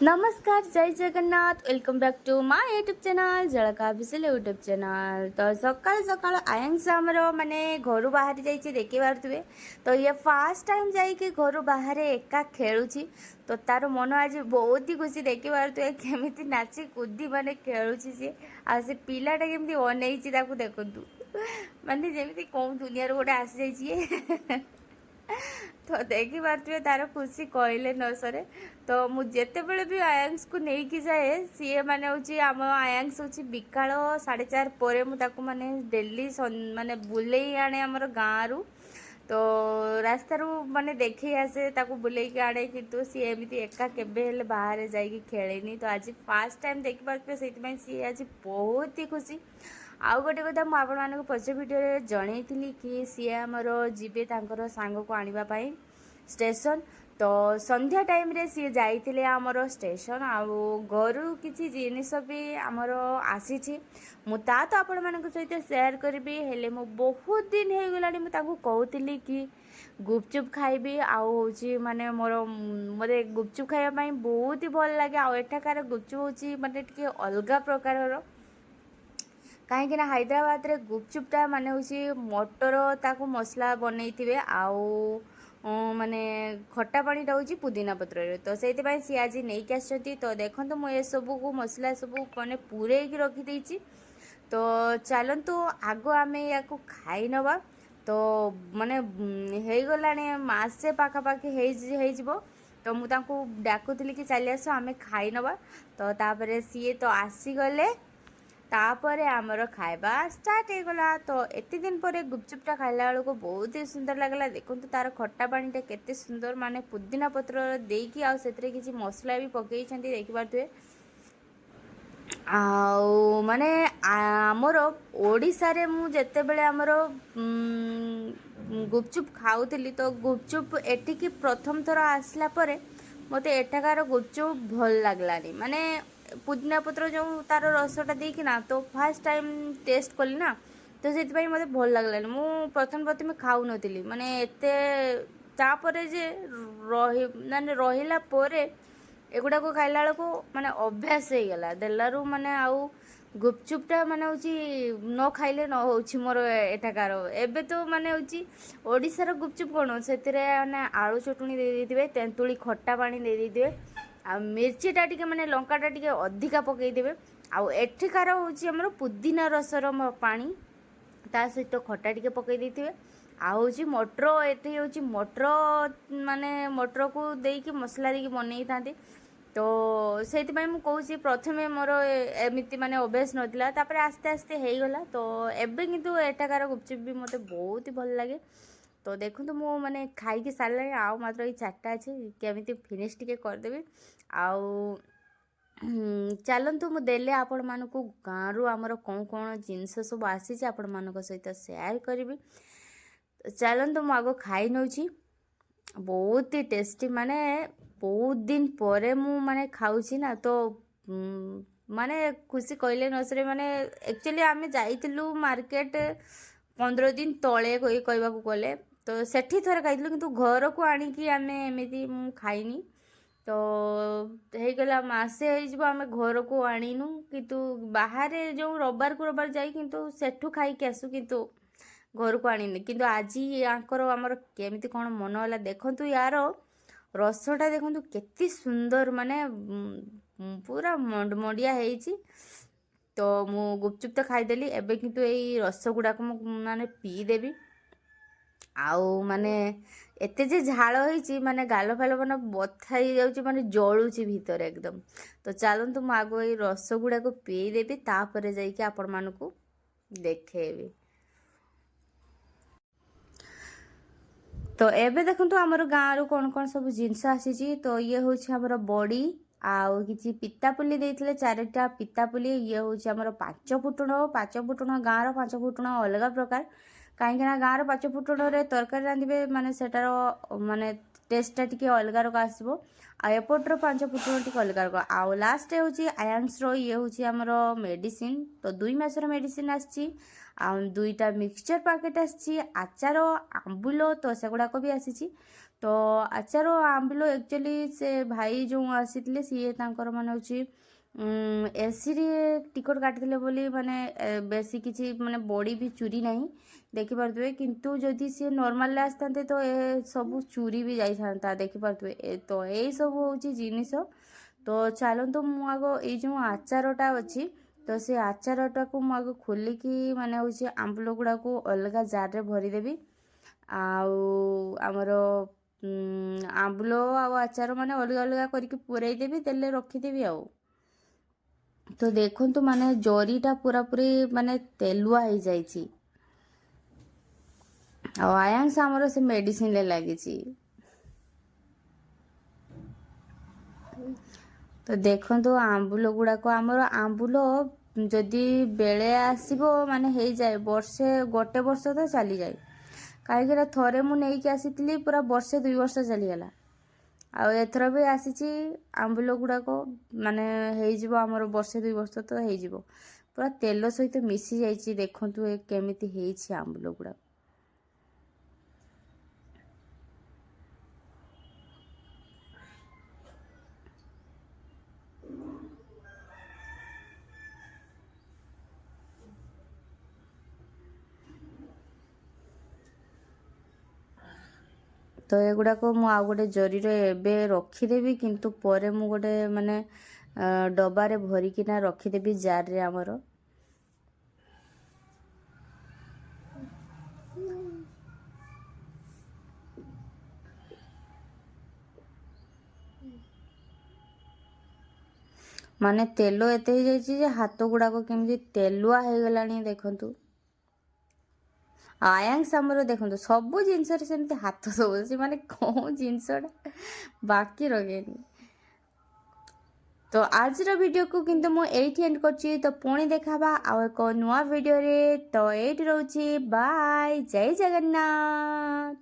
नमस्कार जय Jagannath welcome back to my YouTube channel जलका विशेल यूट्यूब चैनल। तो सकाल सकाल आयांश आमर माने घर बाहरी जाइए देखी पारे। तो ये फास्ट टाइम जाइए घर बाहर एका खेलुची। तो तार मन आज बहुत ही खुशी देखी पारे केमी नाची कूदी माने खेलुची सी आ से पिलाटा केमी अनईची देखु माने जमी कौन दुनिया गोटे आसी जाइए तो देखी पारे तार खुशी कहले न सरे। तो मुझे भी आयांश को लेकिन जाए सी मैंने हूँ आम आयांश हूँ विकाल 4:30 पर मुझे माने डेली माने बुले आने आमर गाँव रु। तो रास्तार माने देखे आसे बुले आने किंतु सी एमती एका केबे बाहर जाइए खेलेनी। तो आज फास्ट टाइम देखिपारे से सी आज बहुत ही खुशी। आउ गोटे कथा मुझे पछ भिडियो जनई कि सी आमर जीवे तांकर सांग को आने स्टेशन। तो संध्या टाइम रे सी जाइए आमर स्टेशन आउ घर किसी जिनिस भी आमर आसी मुता तो आपण मान सहित सेयार करी हेले मो बहुत दिन हो गला कहती कि गुपचुप खाइबी आउ माने मोर मते गुपचुप खाइबा बहुत ही भल लगे। आउ एठाकार गुपचुप होची माने टिके अलगा प्रकार कहीं हैदराबाद रे गुपचुपटा माने हूँ मटर ताकू मसला बनई आउ माने खट्टा पानी हूँ पुदीना पत्र रे। तो से सी आज नहीं आसती। तो देखो मुझे सब को मसला सब मैंने पूरे रखी। तो चलतु आग आम या खाई नवा। तो माने हो गला मसे पाखापाखि हो। तो मुझे डाकुली कि चली आस आम खाई नवा। तो तापर सी तो आसीगले तापर आमर खाଇବା स्टार्ट हो गला। तो एते दिन पर गुपचुपटा खाइला बेलू बहुत ही सुंदर लगला। देखो तार खट्टा पानीटा केते सुंदर माने पुदीना पत्र देकी आ सेतरे किछि मसला भी पकई छंती देखि पारथुए। आउ माने आमर ओडिसा रे मु जेते बेले आमर गुपचुप खाउतली तो गुपचुप एटिकी प्रथम थर आसला परे मते एठाकार गुपचुप भल लागलानी। माने पुदीना पत्र जो तार रसटा देकी ना तो फास्ट टाइम टेस्ट कली ना तो से मते भल लागलानी। मु प्रथम खाऊ नथिली माने एते तापरे जे माने रहिला परे एगुड़ा को खाइला बेलू माने अभ्यास हो गला देलारू माने आउ गुपचुपटा माने हूँ न खाइले न हो मोर एठाकार एबे तो माने हूँ ओडिशार गुपचुप कौन से माने आलू चटुनी दे देइथिबे तेंतुली खट्टा पानी दे देइथिबे आ मिर्चीटा टिके माने लंकाटा टिके अधिका पकई देबे। आउ एठिकार हूँ हमर पुदीना रसर पानी ता सहित खट्टा टिके पकई देइथिबे। आउ हूँ मटर एठी हूँ मटर माने मटर को देकी मसला देकी बनई थांती। तो से कहूँ प्रथमे मोर एमती माने अभ्यास नाला तापर आस्ते आस्ते हो गला। तो एबे किंतु एठाकार गुपचुप भी मते बहुत ही भल लगे। तो देखो तो मु माने खाई सारे आउ मात्र ये 4टा अच्छे केमी फिनिश टिके करदेवी। आउ चलतु मुझे आपण मानक गाँव रु आमर कौन कौन जिनस सब आसी आपण मान सहित सेयार करी। चलतु मु आग खाई नौ बहुत ही टेस्टी माने बहुत दिन पर मु माने खाऊची ना। तो माने खुशी कहले न सरे। माने एक्चुअली आम जाइलु मार्केट 15 दिन तले कहवा गले तो सेठी थरे खाइलु किंतु घर को आनिकी आम एमती खाइनी। तो हो गला मासे आम घर को आणीनु किंतु बाहर जो रविवार को रविवार जाई किंतु सेठू खाई आसु किंतु घर को आनी किंतु आज यांकर आमर केमिति कौन मन है देखु यार रसटा देखु केते सुंदर माने पूरा मंडिया है। तो मु गुपचुप तो खाईदेली एबे किंतु यही रस गुड़ाक माने पीदेवी। आउ माने एते जे झाड़ होइची माने गाल फाल माने बथा ही जाउची माने जळुची भीतर एकदम। तो चलतु मु आगो ये रस गुड़ाक पीदेवी तापर जाइके आपण मानकू देखेबी। तो एबे देखंतु हमर गाँव रु कौन कौन सब जिनस आसी। तो ये हूँ हमर बड़ी आउ कि पितापुली देते 4टा पितापुली ये हूँ हमर 5 फुटुण गाँव 5 फुटुण अलग प्रकार कहीं गाँव 5 फुटुण तरकारी रांधे माने सेटार माने टेस्टा टी अलग रक आसो एपटर 5 फुटुण टी अलग रक। आउ लास्ट हूँ आयांश ये हूँ हमर मेडिसिन। तो 2 मासर मेडिसिन आसी 2टा मिक्सचर पैकेट आसी आचार आंबुल तो से गुड़ाक भी आसी। तो आचार आंबुल एक्चुअली से भाई जो आसी सी माने होची एसी रे टिकट काटिले बोली माने बेसी किसी माने बॉडी भी चूरी नहीं देखि पारथुए किंतु जदि सी नॉर्मल आसते तो ए सब चूरी भी जाई था देखि पारथुए तो यही सब होची जिनिस। तो चलतु मु आगो ये जो आचारटा अच्छी तो से आचारटा को मु आगो खोलिकी माने होची आंबुल गुड़ा को अलग जार रे भरीदेवी आमर आंबुल आचार माने अलग अलग करके पूराई देवी तेल रखीदेवी तो देखो माने जरीटा पूरा पूरी माने तेलुआ हो जाइए आयांश आमर से मेडिसिन ले लगी। तो देखो आंबुल गुड़ाक आमर आंबुल जदि बेले आसो माने हो जाए वर्षे गोटे वर्ष तो चली जाए कहीं थरे मुझे आसी पूरा वर्षे 2 वर्ष चलीगला आथर भी आसी आंबुल गुड़ाक माने हो आमर वर्षे 2 वर्ष तो हो पूरा तेल सहित मिसी जाइए देखु केमिति होइछि आंबुल गुड़ा। तो एगुड़ाक मु आ गोटे जरी एबे रखीदेवी किंतु परे मु गोटे माने डबारे भरिकिना रखीदेवी जार रे आमर। माने तेल एते हो जाइए जे हाथ गुड़ाक केमती तेलुआ हो गलानी देखंतु आयांश आमर देखो सब जिनस सेमती हाथ दौर माने कौन जिनसटा बाकी रखेनी। तो आज वीडियो को किंतु मु एठी एंड करची तो पुणी देखाबा आ एक नुआ वीडियो रे तो एठी रहउची बाय जय जगन्नाथ।